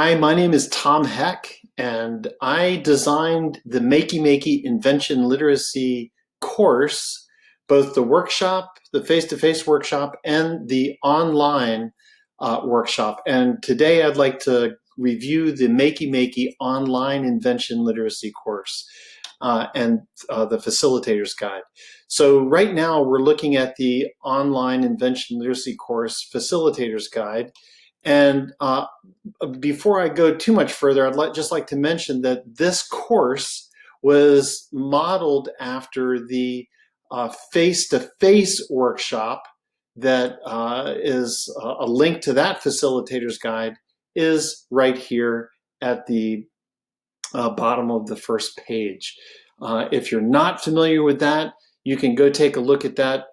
Hi, my name is Tom Heck, and I designed the Makey Invention Literacy course, both the workshop, the face-to-face workshop, and the online workshop. And today I'd like to review the Makey online Invention Literacy course and the Facilitators Guide. So right now we're looking at the online Invention Literacy course Facilitators Guide. And before I go too much further, I'd just like to mention that this course was modeled after the face-to-face workshop that is a link to that facilitator's guide is right here at the bottom of the first page. If you're not familiar with that, you can go take a look at that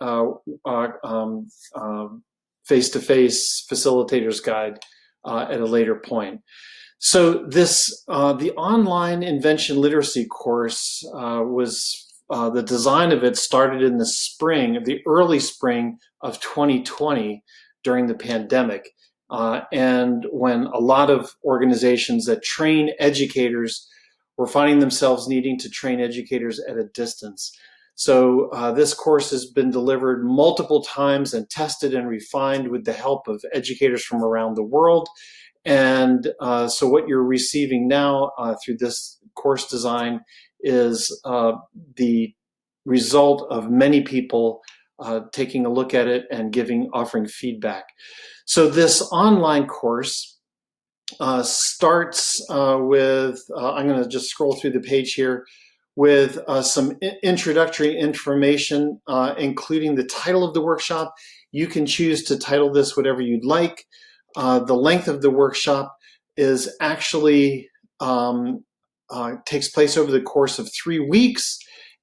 face-to-face facilitator's guide at a later point. So the online Invention Literacy course the design of it started in the early spring of 2020 during the pandemic. And when a lot of organizations that train educators were finding themselves needing to train educators at a distance. So this course has been delivered multiple times and tested and refined with the help of educators from around the world. And so what you're receiving now through this course design is the result of many people taking a look at it and offering feedback. So this online course starts with, I'm going to just scroll through the page here, with some introductory information, including the title of the workshop. You can choose to title this whatever you'd like. The length of the workshop is actually takes place over the course of 3 weeks.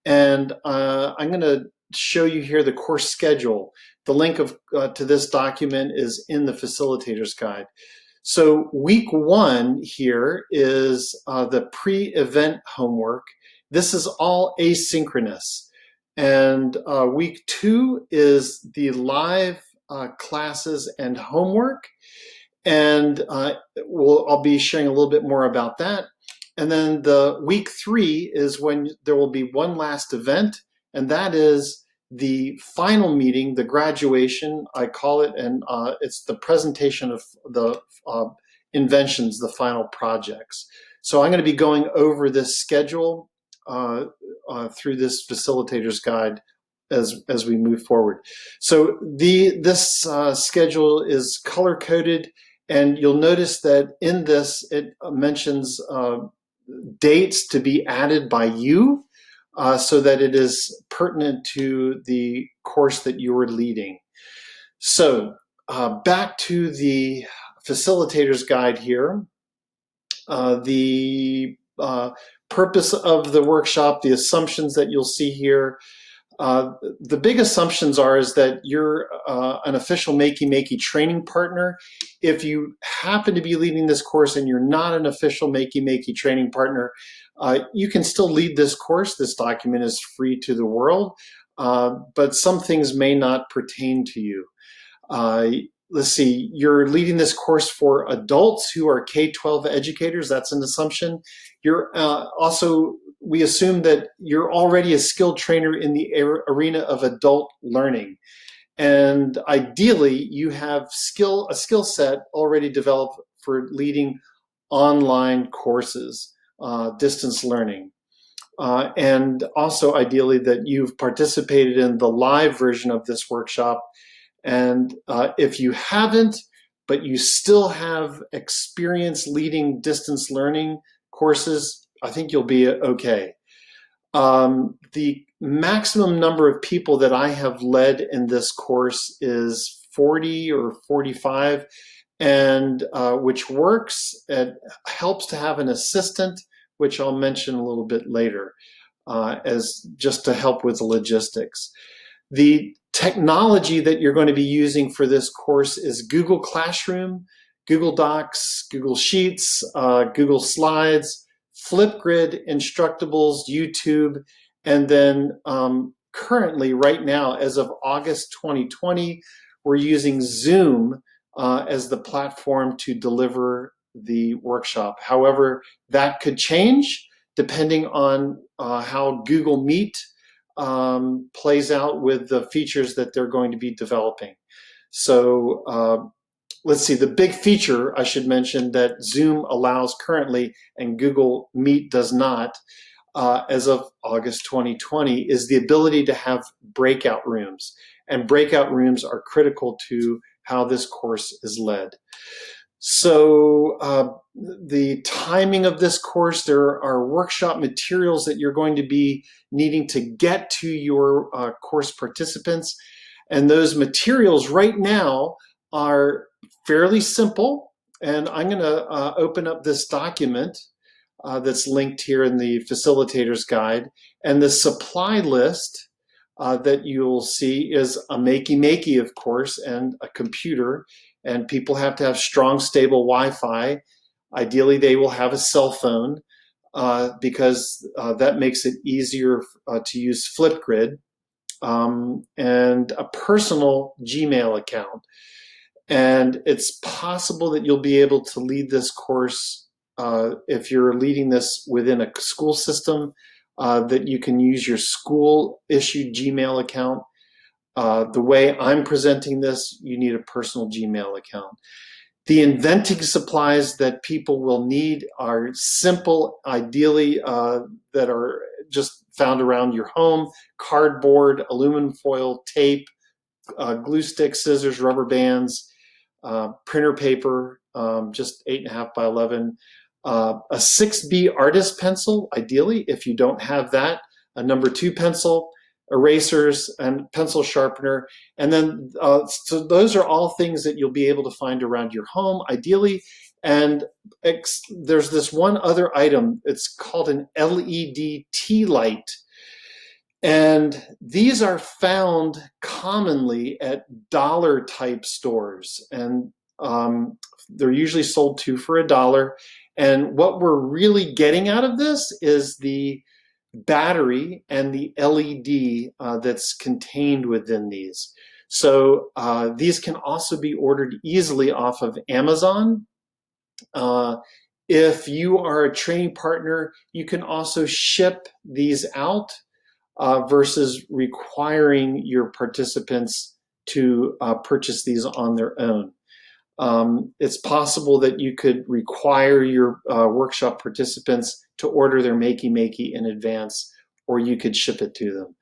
And I'm going to show you here the course schedule. The link to this document is in the facilitator's guide. So week 1 here is the pre-event homework. This is all asynchronous. And week 2 is the live classes and homework. And I'll be sharing a little bit more about that. And then the week 3 is when there will be one last event, and that is the final meeting, the graduation, I call it, and it's the presentation of the inventions, the final projects. So I'm going to be going over this schedule through this facilitator's guide as we move forward. So this schedule is color-coded, and you'll notice that in this it mentions dates to be added by you so that it is pertinent to the course that you are leading. So back to the facilitator's guide here. The purpose of the workshop, the assumptions that you'll see here. The big assumptions is that you're an official Makey training partner. If you happen to be leading this course and you're not an official Makey training partner, you can still lead this course. This document is free to the world, but some things may not pertain to you. Let's see, you're leading this course for adults who are K-12 educators. That's an assumption. You're we assume that you're already a skilled trainer in the arena of adult learning. And ideally, you have a skill set already developed for leading online courses, distance learning. And also ideally that you've participated in the live version of this workshop. And if you haven't, but you still have experience leading distance learning courses, I think you'll be okay. The maximum number of people that I have led in this course is 40 or 45, and which works. It helps to have an assistant, which I'll mention a little bit later, as just to help with the logistics. The technology that you're going to be using for this course is Google Classroom, Google Docs, Google Sheets, Google Slides, Flipgrid, Instructables, YouTube, and then currently, right now, as of August 2020, we're using Zoom as the platform to deliver the workshop. However, that could change depending on how Google Meet plays out with the features that they're going to be developing. So let's see, the big feature I should mention that Zoom allows currently and Google Meet does not, as of August 2020, is the ability to have breakout rooms. And breakout rooms are critical to how this course is led. So the timing of this course, there are workshop materials that you're going to be needing to get to your course participants. And those materials right now are fairly simple. And I'm going to open up this document that's linked here in the Facilitators Guide. And the supply list that you'll see is a Makey, of course, and a computer. And people have to have strong, stable Wi-Fi. Ideally, they will have a cell phone because that makes it easier to use Flipgrid, and a personal Gmail account. And it's possible that you'll be able to lead this course if you're leading this within a school system, that you can use your school-issued Gmail account. The way I'm presenting this, you need a personal Gmail account. The inventing supplies that people will need are simple, ideally, that are just found around your home: cardboard, aluminum foil, tape, glue sticks, scissors, rubber bands, printer paper, just 8.5 by 11, a 6B artist pencil, ideally. If you don't have that, a number 2 pencil, erasers, and pencil sharpener. And then, so those are all things that you'll be able to find around your home, ideally. And there's this one other item. It's called an LED tea light. And these are found commonly at dollar type stores. And they're usually sold 2 for $1. And what we're really getting out of this is the battery and the LED that's contained within these. So these can also be ordered easily off of Amazon. If you are a training partner, you can also ship these out versus requiring your participants to purchase these on their own. It's possible that you could require your workshop participants to order their Makey in advance, or you could ship it to them.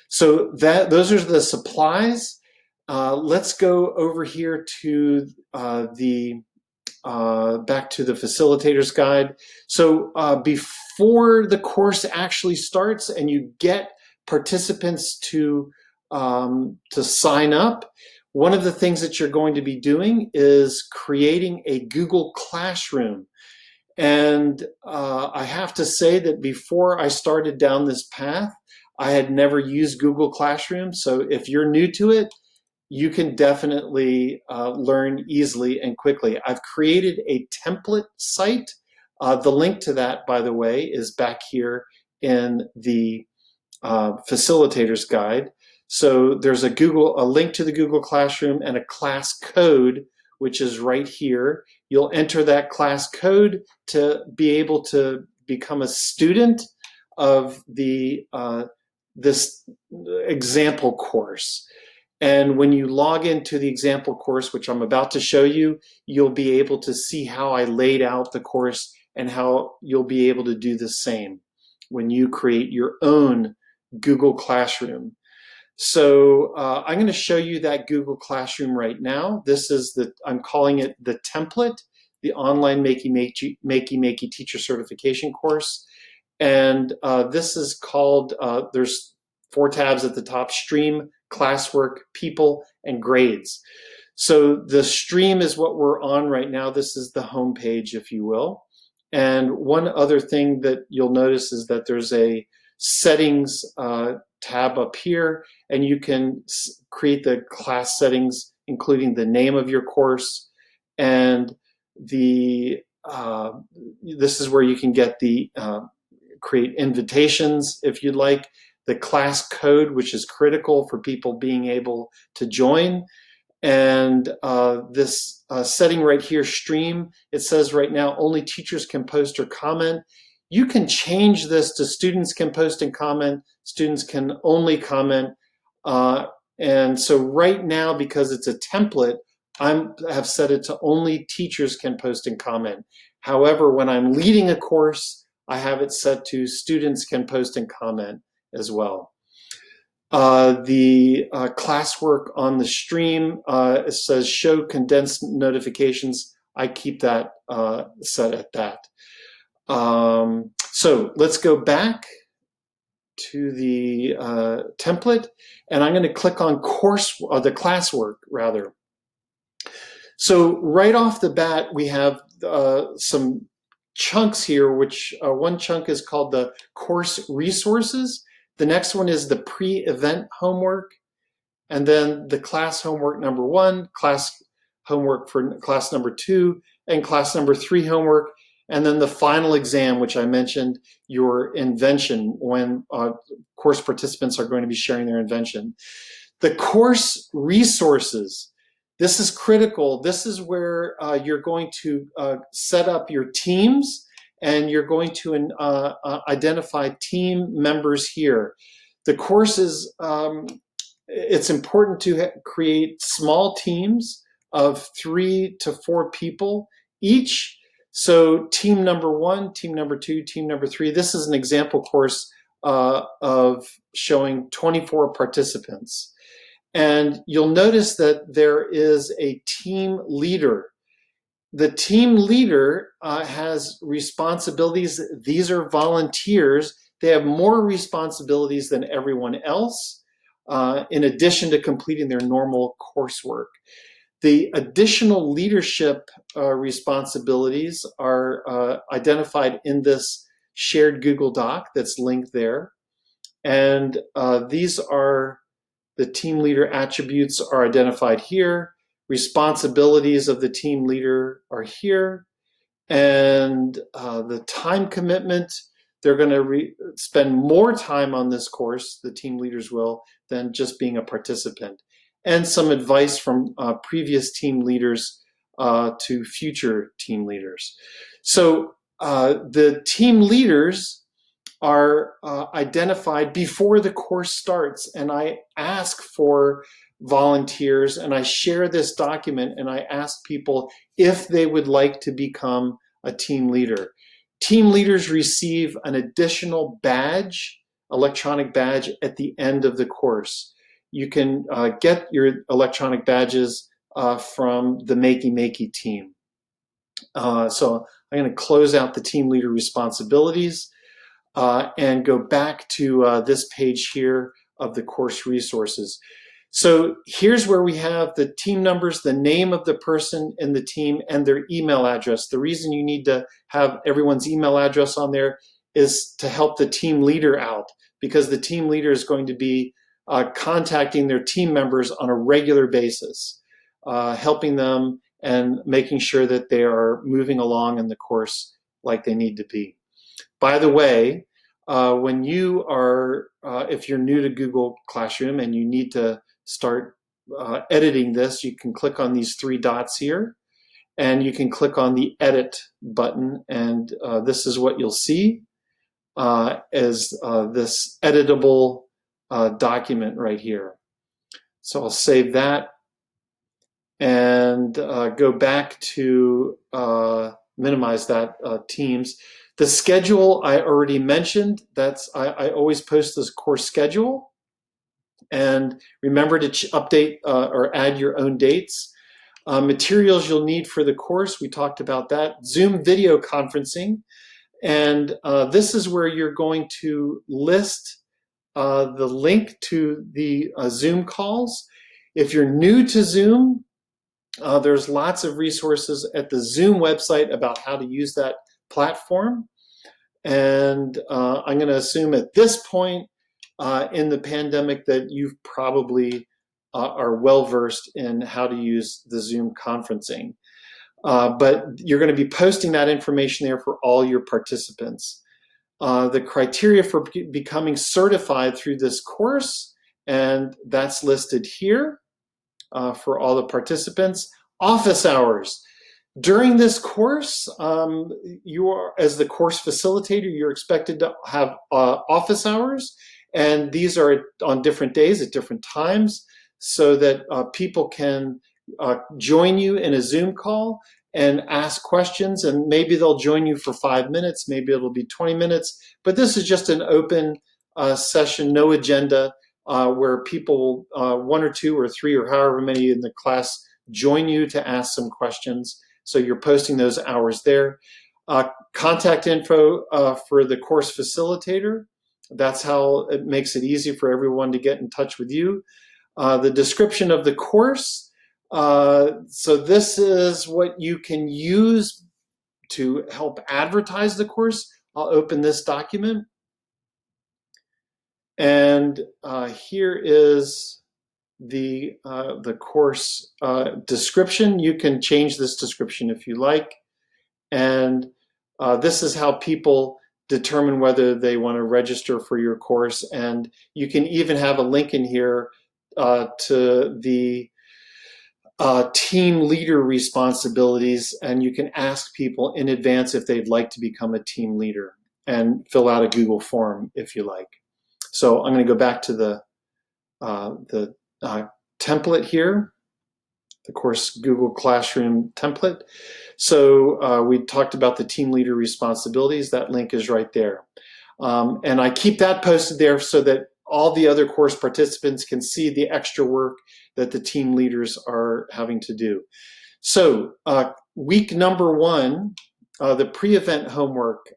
So those are the supplies. Let's go over here to back to the Facilitators Guide. So before the course actually starts and you get participants to sign up, one of the things that you're going to be doing is creating a Google Classroom. And I have to say that before I started down this path, I had never used Google Classroom. So if you're new to it, you can definitely learn easily and quickly. I've created a template site. The link to that, by the way, is back here in the Facilitators Guide. So there's a link to the Google Classroom and a class code, which is right here. You'll enter that class code to be able to become a student of the this example course. And when you log into the example course, which I'm about to show you, you'll be able to see how I laid out the course and how you'll be able to do the same when you create your own Google Classroom. So I'm going to show you that Google Classroom right now. This is I'm calling it the template, the online Makey teacher certification course. And this is called, there's 4 tabs at the top: stream, classwork, people, and grades. So the stream is what we're on right now. This is the home page, if you will. And one other thing that you'll notice is that there's a settings tab up here, and you can create the class settings, including the name of your course, and this is where you can get the create invitations if you'd like, the class code, which is critical for people being able to join, And this setting right here, stream, it says right now only teachers can post or comment. You can change this to students can post and comment, students can only comment. And so right now, because it's a template, I have set it to only teachers can post and comment. However, when I'm leading a course, I have it set to students can post and comment as well. The classwork on the stream, it says show condensed notifications. I keep that set at that. So let's go back to the template, and I'm going to click on the classwork rather. So right off the bat, we have some chunks here, which one chunk is called the course resources. The next one is the pre-event homework, and then the class homework number 1, class homework for class number 2, and class number 3 homework, and then the final exam, which I mentioned, your invention, when course participants are going to be sharing their invention. The course resources, this is critical. This is where you're going to set up your teams, and you're going to identify team members here. The courses, it's important to create small teams of 3 to 4 people each. So team number 1, team number 2, team number 3. This is an example course of showing 24 participants. And you'll notice that there is a team leader. The team leader has responsibilities. These are volunteers. They have more responsibilities than everyone else, in addition to completing their normal coursework. The additional leadership responsibilities are identified in this shared Google Doc that's linked there. And these are the team leader attributes are identified here. Responsibilities of the team leader are here. And the time commitment, they're going to spend more time on this course, the team leaders will, than just being a participant. And some advice from previous team leaders to future team leaders. So the team leaders are identified before the course starts, and I ask for volunteers, and I share this document, and I ask people if they would like to become a team leader. Team leaders receive an additional badge, electronic badge, at the end of the course. You can get your electronic badges from the Makey team. So I'm going to close out the team leader responsibilities and go back to this page here of the course resources. So here's where we have the team numbers, the name of the person in the team, and their email address. The reason you need to have everyone's email address on there is to help the team leader out, because the team leader is going to be contacting their team members on a regular basis, helping them and making sure that they are moving along in the course like they need to be. By the way, when you are, if you're new to Google Classroom and you need to start editing this, you can click on these 3 dots here, and you can click on the edit button, and this is what you'll see as this editable document right here. So I'll save that and go back to minimize that Teams. The schedule I already mentioned. That's I always post this course schedule, and remember to update or add your own dates. Materials you'll need for the course, we talked about that. Zoom video conferencing, and this is where you're going to list the link to the Zoom calls. If you're new to Zoom, there's lots of resources at the Zoom website about how to use that platform. And I'm going to assume at this point in the pandemic that you've probably are well versed in how to use the Zoom conferencing. But you're going to be posting that information there for all your participants. The criteria for becoming certified through this course, and that's listed here. for all the participants. Office hours. During this course, you are, as the course facilitator, you're expected to have office hours, and these are on different days at different times, so that people can join you in a Zoom call and ask questions, and maybe they'll join you for 5 minutes, maybe it'll be 20 minutes, but this is just an open session, no agenda, where people, 1 or 2 or 3 or however many in the class, join you to ask some questions. So you're posting those hours there. Contact info for the course facilitator. That's how it makes it easy for everyone to get in touch with you. The description of the course. So this is what you can use to help advertise the course. I'll open this document. And here is the course description. You can change this description if you like. And this is how people determine whether they want to register for your course. And you can even have a link in here to the team leader responsibilities, and you can ask people in advance if they'd like to become a team leader and fill out a Google form if you like. So I'm going to go back to the template here, the course Google Classroom template. So we talked about the team leader responsibilities. That link is right there. And I keep that posted there so that all the other course participants can see the extra work that the team leaders are having to do. So week number 1, the pre-event homework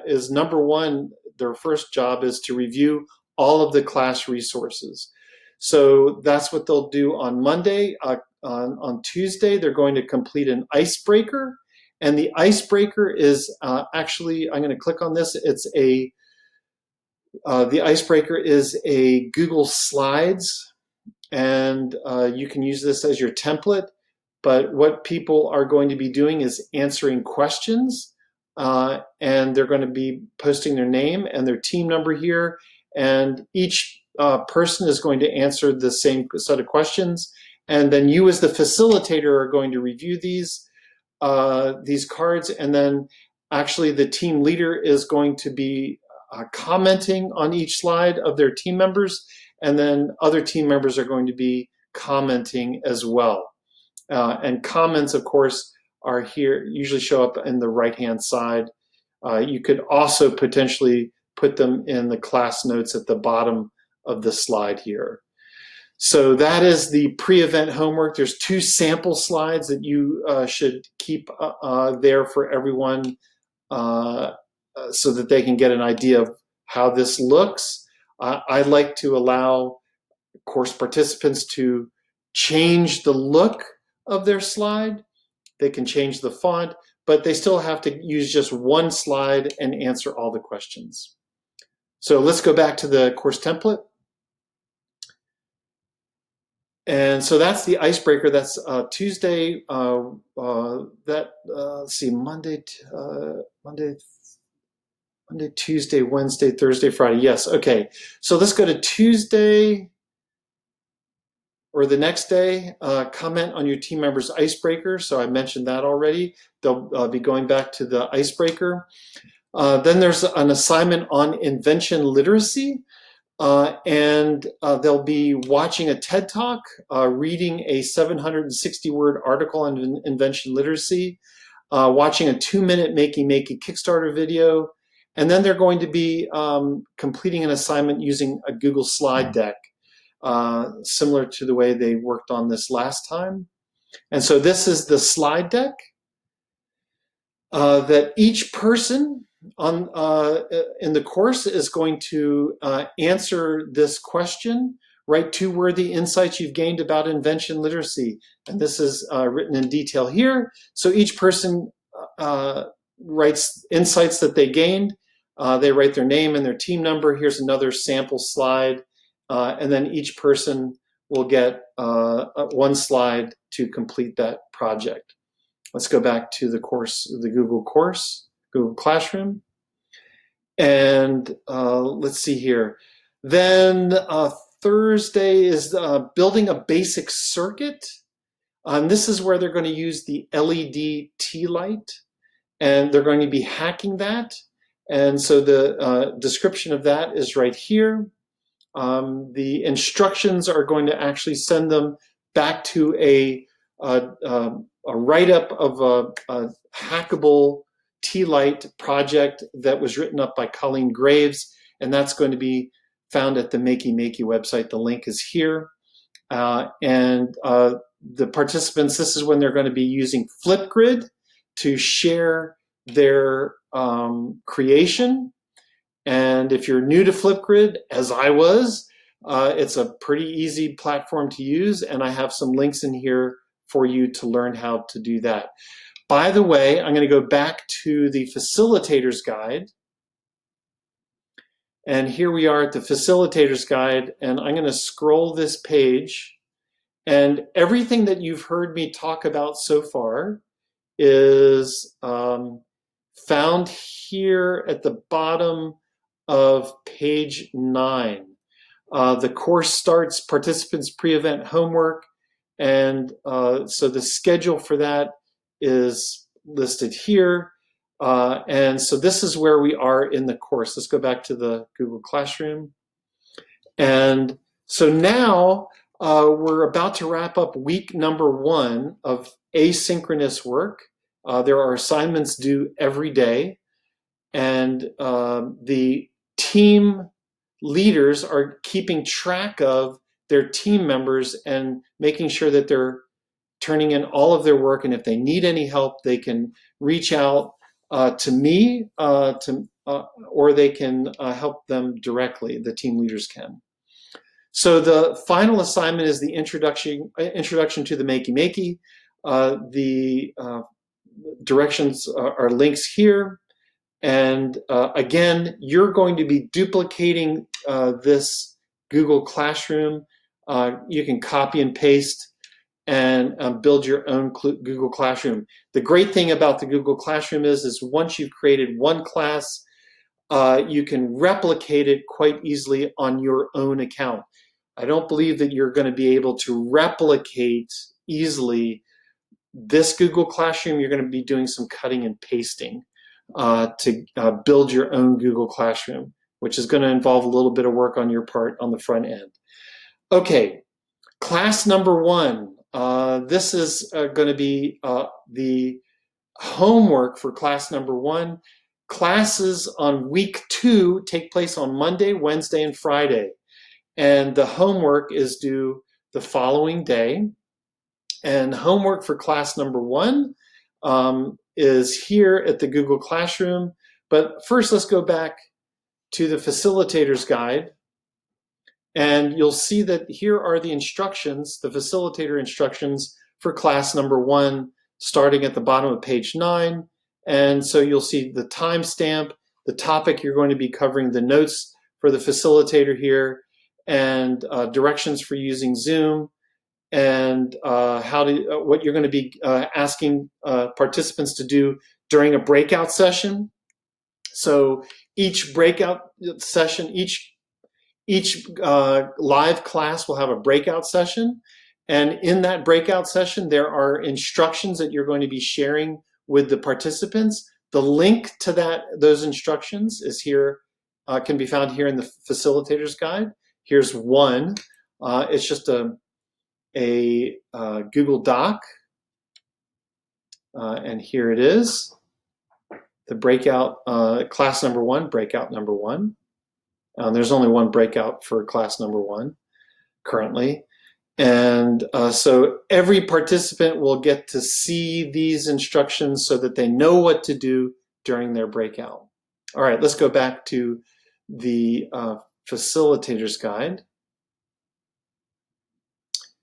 is number 1. Their first job is to review all of the class resources. So that's what they'll do on Monday. On Tuesday, they're going to complete an icebreaker. And the icebreaker is actually, I'm going to click on this. It's the icebreaker is a Google Slides, and you can use this as your template. But what people are going to be doing is answering questions, and they're going to be posting their name and their team number here. And each person is going to answer the same set of questions. And then you as the facilitator are going to review these cards. And then actually the team leader is going to be commenting on each slide of their team members. And then other team members are going to be commenting as well. And comments, of course, are here, usually show up in the right-hand side. You could also potentially put them in the class notes at the bottom of the slide here. So that is the pre-event homework. There's 2 sample slides that you should keep there for everyone so that they can get an idea of how this looks. I like to allow course participants to change the look of their slide. They can change the font, but they still have to use just 1 slide and answer all the questions. So let's go back to the course template. And so that's the icebreaker. That's Tuesday. Let's see, Monday, Tuesday, Wednesday, Thursday, Friday. Yes. Okay. So let's go to Tuesday or the next day. Comment on your team member's icebreaker. So I mentioned that already. They'll be going back to the icebreaker. Then there's an assignment on invention literacy. And they'll be watching a TED Talk, reading a 760-word article on invention literacy, watching a 2-minute Makey Kickstarter video, and then they're going to be completing an assignment using a Google slide deck, similar to the way they worked on this last time. And so this is the slide deck that each person in the course is going to answer this question. Write 2 worthy insights you've gained about invention literacy. And this is written in detail here. So each person writes insights that they gained. They write their name and their team number. Here's another sample slide. And then each person will get 1 slide to complete that project. Let's go back to the course, the Google Classroom. And let's see here. Then Thursday is building a basic circuit. And this is where they're going to use the LED tea light, and they're going to be hacking that. And so the description of that is right here. The instructions are going to actually send them back to a write-up of a hackable tea light project that was written up by Colleen Graves, and that's going to be found at the Makey website. The link is here. The participants, this is when they're going to be using Flipgrid to share their creation. And if you're new to Flipgrid, as I was, it's a pretty easy platform to use, and I have some links in here for you to learn how to do that. By the way, I'm going to go back to the Facilitators Guide. And here we are at the Facilitators Guide, and I'm going to scroll this page. And everything that you've heard me talk about so far is found here at the bottom of page 9. The course starts participants pre-event homework, and so the schedule for that is listed here. And so this is where we are in the course. Let's go back to the Google Classroom. And so now we're about to wrap up week number 1 of asynchronous work. There are assignments due every day, and the team leaders are keeping track of their team members and making sure that they're turning in all of their work, and if they need any help, they can reach out to me or they can help them directly. The team leaders can. So the final assignment is the introduction to the Makey. The directions are links here. And again, you're going to be duplicating this Google Classroom. You can copy and paste and build your own Google Classroom. The great thing about the Google Classroom is once you've created one class, you can replicate it quite easily on your own account. I don't believe that you're going to be able to replicate easily this Google Classroom. You're going to be doing some cutting and pasting to build your own Google Classroom, which is going to involve a little bit of work on your part on the front end. Okay, class number 1. This is going to be the homework for class number 1. Classes on week 2 take place on Monday, Wednesday, and Friday. And the homework is due the following day. And homework for class number 1 is here at the Google Classroom. But first, let's go back to the Facilitators Guide. And you'll see that here are the instructions, the facilitator instructions for class number 1, starting at the bottom of page 9. And so you'll see the timestamp, the topic you're going to be covering, the notes for the facilitator here, and directions for using Zoom, and what you're going to be asking participants to do during a breakout session. So each breakout session, each live class will have a breakout session, and in that breakout session there are instructions that you're going to be sharing with the participants. The link to those instructions is here, can be found here in the Facilitators Guide. Here's one. It's just a Google Doc, and here it is. The breakout, class number 1, breakout number 1. There's only one breakout for class number 1 currently. And so every participant will get to see these instructions so that they know what to do during their breakout. All right, let's go back to the Facilitators Guide.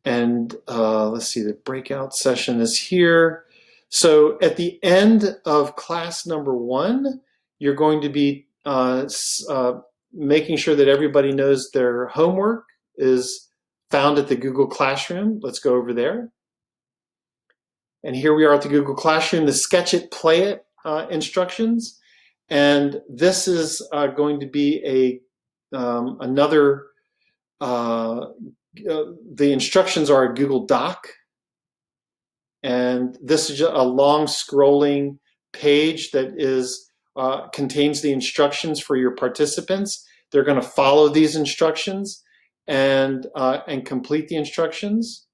And let's see, the breakout session is here. So at the end of class number 1, you're going to be making sure that everybody knows their homework is found at the Google Classroom. Let's go over there. And here we are at the Google Classroom, the Sketch It, Play It instructions. And this is going to be another the instructions are a Google Doc, and this is a long scrolling page that contains the instructions for your participants. They're going to follow these instructions and complete the instructions,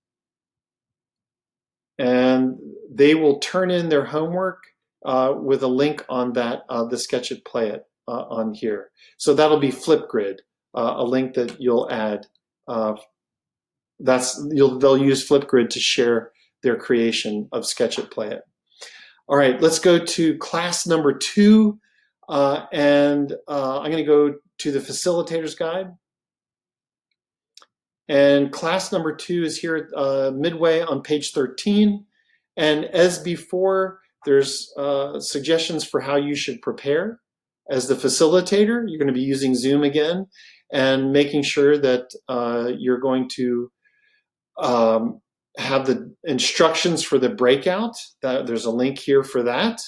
and they will turn in their homework with a link on that the Sketch It Play It on here. So that'll be Flipgrid, a link that you'll add. They'll use Flipgrid to share their creation of Sketch It Play It. All right, let's go to class number 2, and I'm going to go to the Facilitators Guide. And class number 2 is here midway on page 13. And as before, there's suggestions for how you should prepare. As the facilitator, you're going to be using Zoom again and making sure that you're going to have the instructions for the breakout. There's a link here for that.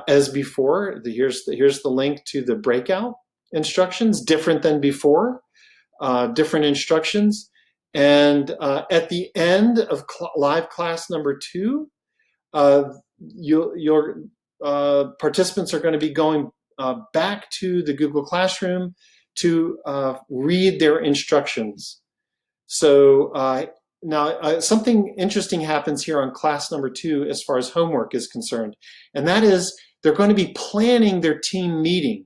As before, here's the link to the breakout instructions, different than before. Different instructions, and at the end of live class number 2, your participants are going to be going back to the Google Classroom to read their instructions. So now something interesting happens here on class number 2 as far as homework is concerned, and that is they're going to be planning their team meeting.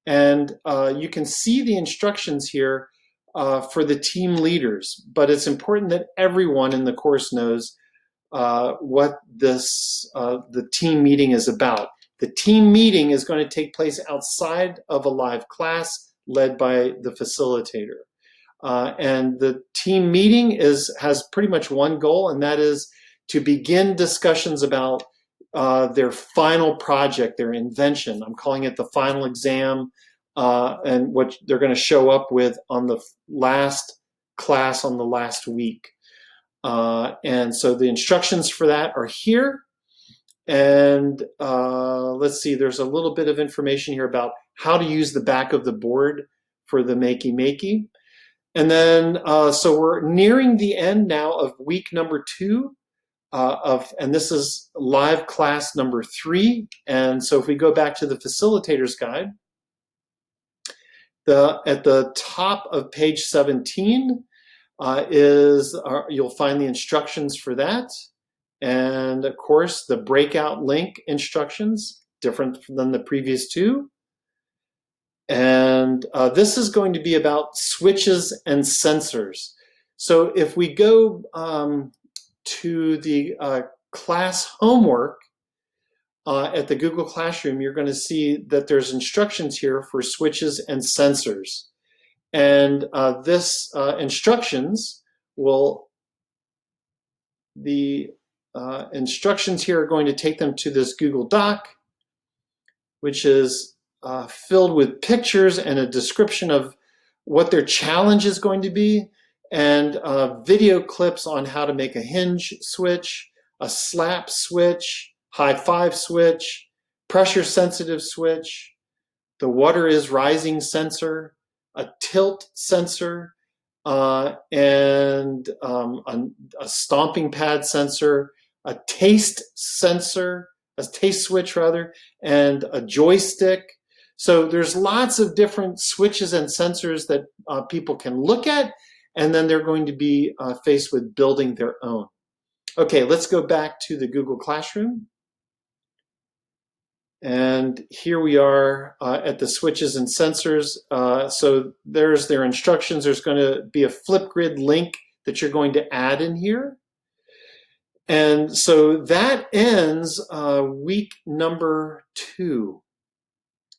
And you can see the instructions here for the team leaders, but it's important that everyone in the course knows what the team meeting is about. The team meeting is going to take place outside of a live class led by the facilitator. And the team meeting has pretty much one goal, and that is to begin discussions about their final project, their invention. I'm calling it the final exam, and what they're going to show up with on the last class on the last week. And so the instructions for that are here. And let's see, there's a little bit of information here about how to use the back of the board for the Makey. And then, so we're nearing the end now of week number 2. And this is live class number 3. And so if we go back to the Facilitators Guide, at the top of page 17 you'll find the instructions for that. And of course, the breakout link instructions, different than the previous 2. And this is going to be about switches and sensors. So if we go to the class homework at the Google Classroom, you're going to see that there's instructions here for switches and sensors. And this instructions instructions here are going to take them to this Google Doc, which is filled with pictures and a description of what their challenge is going to be, and video clips on how to make a hinge switch, a slap switch, high 5 switch, pressure sensitive switch, the water is rising sensor, a tilt sensor, and a stomping pad sensor, a taste sensor, a taste switch rather, and a joystick. So there's lots of different switches and sensors that people can look at, and then they're going to be faced with building their own. Okay, let's go back to the Google Classroom. And here we are at the switches and sensors. So there's their instructions. There's going to be a Flipgrid link that you're going to add in here. And so that ends week number 2.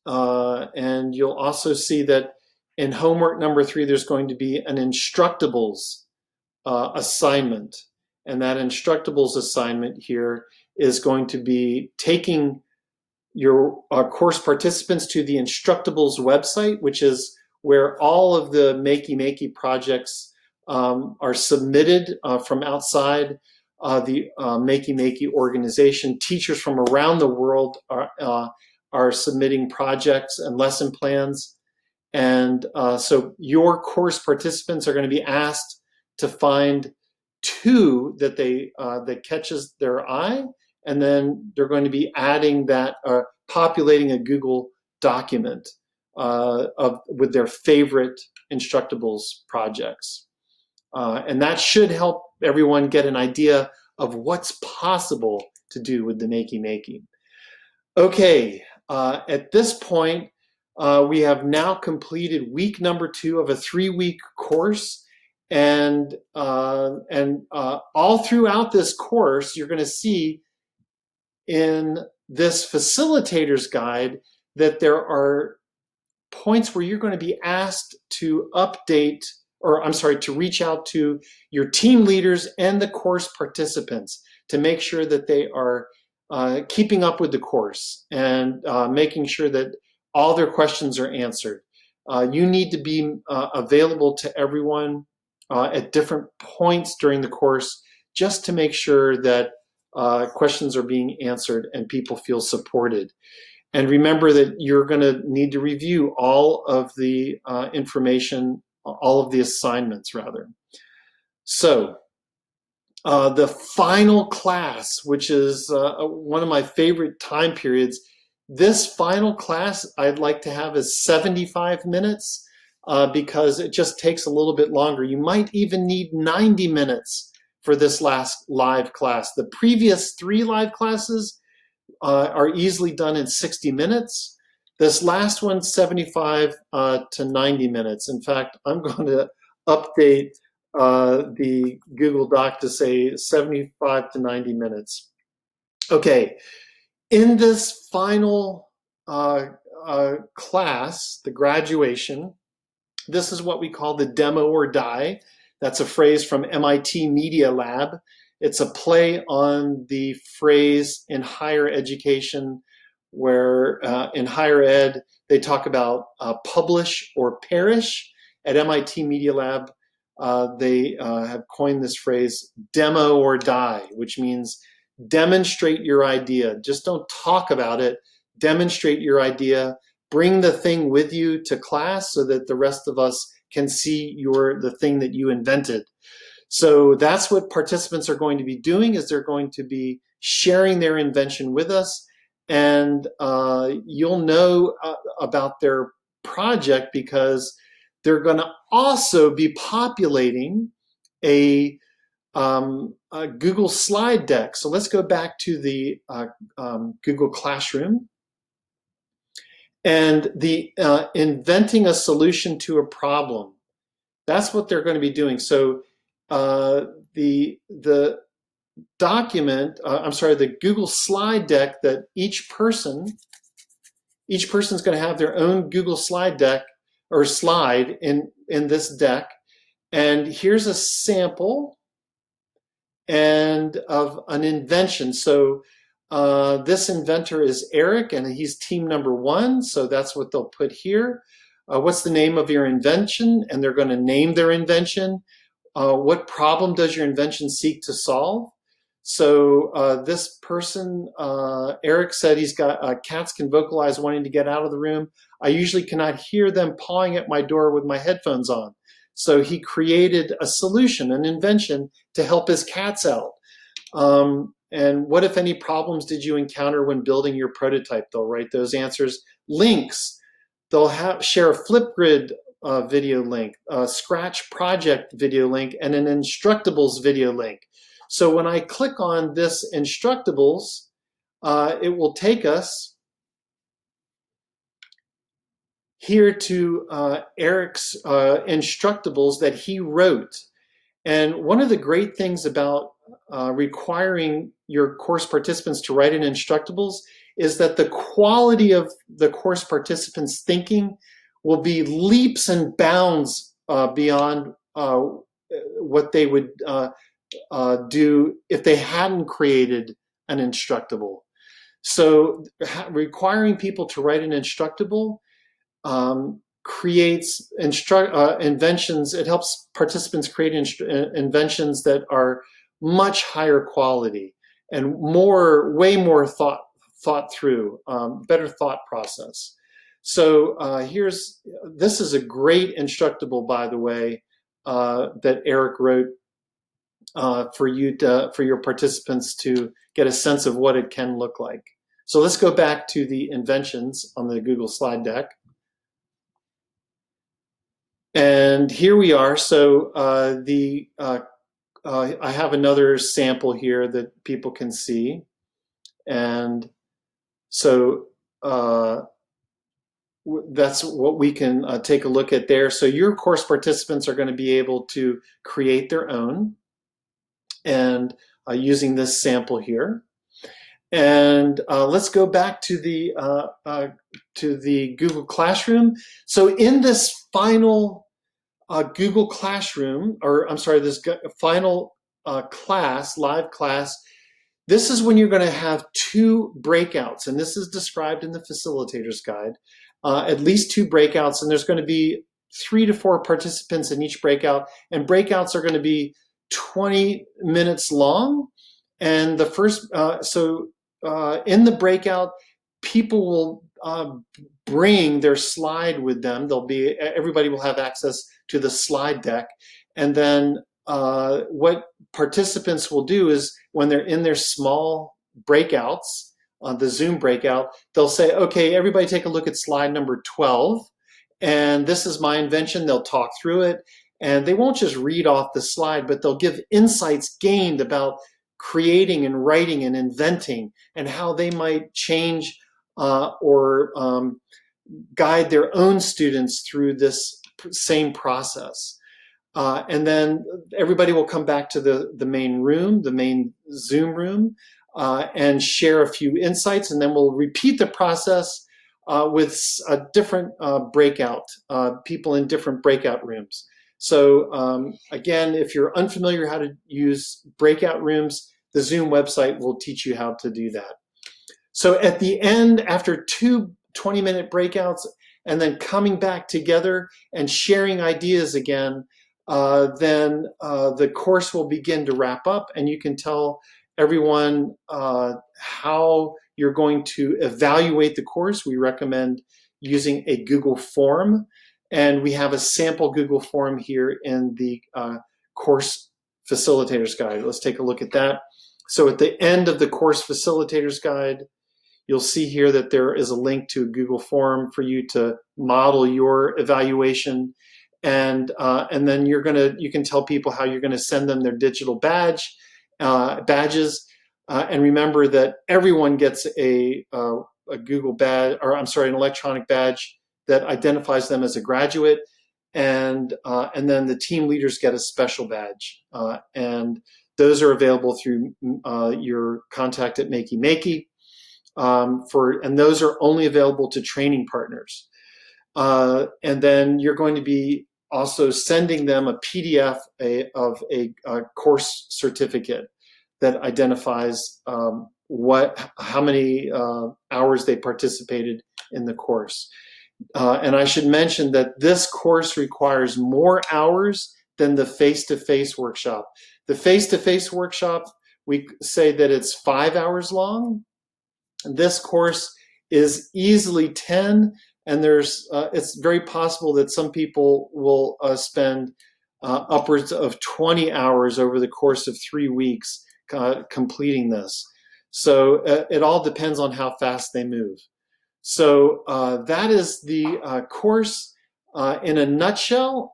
And you'll also see that in homework number 3, there's going to be an Instructables assignment. And that Instructables assignment here is going to be taking your course participants to the Instructables website, which is where all of the Makey projects are submitted from outside the Makey organization. Teachers from around the world are submitting projects and lesson plans. And so your course participants are going to be asked to find two that that catches their eye, and then they're going to be adding that, populating a Google document with their favorite Instructables projects. And that should help everyone get an idea of what's possible to do with the Makey. Okay, at this point, we have now completed week number 2 of a 3-week course. And all throughout this course, you're going to see in this facilitator's guide that there are points where you're going to be asked to update, or I'm sorry, to reach out to your team leaders and the course participants to make sure that they are keeping up with the course and making sure that all their questions are answered. You need to be available to everyone at different points during the course just to make sure that questions are being answered and people feel supported. And remember that you're going to need to review all of the information, all of the assignments, rather. So the final class, which is one of my favorite time periods, this final class I'd like to have is 75 minutes because it just takes a little bit longer. You might even need 90 minutes for this last live class. The previous 3 live classes are easily done in 60 minutes. This last one, 75 to 90 minutes. In fact, I'm going to update the Google Doc to say 75 to 90 minutes. Okay, in this final class, the graduation, this is what we call the demo or die. That's a phrase from MIT Media Lab. It's a play on the phrase in higher education where in higher ed, they talk about publish or perish. At MIT Media Lab, they have coined this phrase demo or die, which means demonstrate your idea. Just don't talk about it. Demonstrate your idea. Bring the thing with you to class so that the rest of us can see the thing that you invented. So that's what participants are going to be doing, is they're going to be sharing their invention with us, and you'll know about their project because they're going to also be populating a Google slide deck. So let's go back to the Google Classroom and the inventing a solution to a problem. That's what they're going to be doing. So the document, the Google slide deck that each person's going to have their own Google slide deck or slide in this deck. And here's a sample and of an invention. So this inventor is Eric, and he's team number 1. So that's what they'll put here. What's the name of your invention? And they're going to name their invention. What problem does your invention seek to solve? So this person, Eric, said he's got cats can vocalize wanting to get out of the room. I usually cannot hear them pawing at my door with my headphones on. So he created a solution, an invention to help his cats out. And what, if any, problems did you encounter when building your prototype? They'll write those answers. Links. They'll share a Flipgrid video link, a Scratch project video link, and an Instructables video link. So when I click on this Instructables, it will take us here to Eric's Instructables that he wrote. And one of the great things about requiring your course participants to write in Instructables is that the quality of the course participants' thinking will be leaps and bounds beyond what they would do if they hadn't created an Instructable. So requiring people to write an Instructable creates inventions. It helps participants create inventions that are much higher quality and way more thought through, better thought process. So this is a great instructable, by the way, that Eric wrote for your participants to get a sense of what it can look like. So let's go back to the inventions on the Google slide deck. And here we are. So I have another sample here that people can see. And so that's what we can take a look at there. So your course participants are going to be able to create their own and using this sample here. And let's go back to the Google Classroom. So in this final Google Classroom, or I'm sorry, this final class, live class, this is when you're going to have 2 breakouts, and this is described in the Facilitators Guide. At least 2 breakouts, and there's going to be 3 to 4 participants in each breakout, and breakouts are going to be 20 minutes long. And the first, in the breakout, people will bring their slide with them. Everybody will have access to the slide deck, and then what participants will do is when they're in their small breakouts, the Zoom breakout, they'll say, okay, everybody take a look at slide number 12, and this is my invention. They'll talk through it, and they won't just read off the slide, but they'll give insights gained about creating and writing and inventing and how they might change or guide their own students through this same process. And then everybody will come back to the main room, the main Zoom room, and share a few insights, and then we'll repeat the process with a different breakout, people in different breakout rooms. So again, if you're unfamiliar how to use breakout rooms, the Zoom website will teach you how to do that. So at the end, after 2 20-minute breakouts, and then coming back together and sharing ideas again, then the course will begin to wrap up, and you can tell everyone how you're going to evaluate the course. We recommend using a Google form, and we have a sample Google form here in the course facilitators guide. Let's take a look at that. So at the end of the course facilitators guide, you'll see here that there is a link to a Google form for you to model your evaluation, and then you can tell people how you're going to send them their digital badges, and remember that everyone gets a Google badge, or I'm sorry, an electronic badge that identifies them as a graduate, and then the team leaders get a special badge, and those are available through your contact at Makey. And those are only available to training partners. And then you're going to be also sending them a PDF of a course certificate that identifies how many hours they participated in the course. And I should mention that this course requires more hours than the face-to-face workshop. The face-to-face workshop, we say that it's 5 hours long. This course is easily 10, and it's very possible that some people will spend upwards of 20 hours over the course of 3 weeks completing this. So it all depends on how fast they move. So that is the course in a nutshell.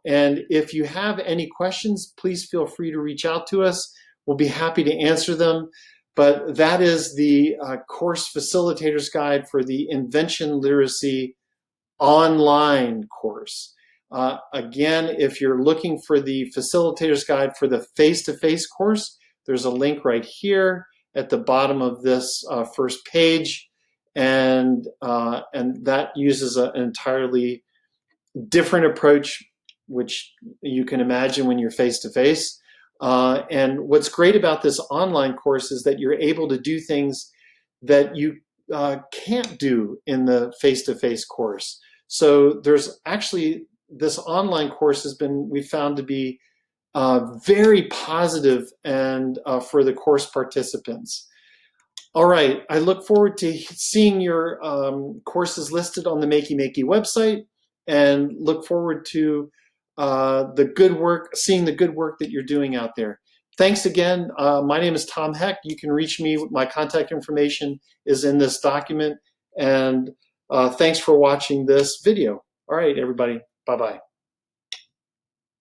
And if you have any questions, please feel free to reach out to us. We'll be happy to answer them. But that is the course facilitators guide for the Invention Literacy online course. Again, if you're looking for the facilitators guide for the face-to-face course, there's a link right here at the bottom of this first page, and that uses an entirely different approach, which you can imagine when you're face-to-face. And what's great about this online course is that you're able to do things that you can't do in the face-to-face course. So there's actually, this online course we found to be very positive and for the course participants. All right, I look forward to seeing your courses listed on the Makey website, and look forward to seeing the good work that you're doing out there. Thanks again. My name is Tom Heck. You can reach me. My contact information is in this document. And thanks for watching this video. All right, everybody. Bye-bye.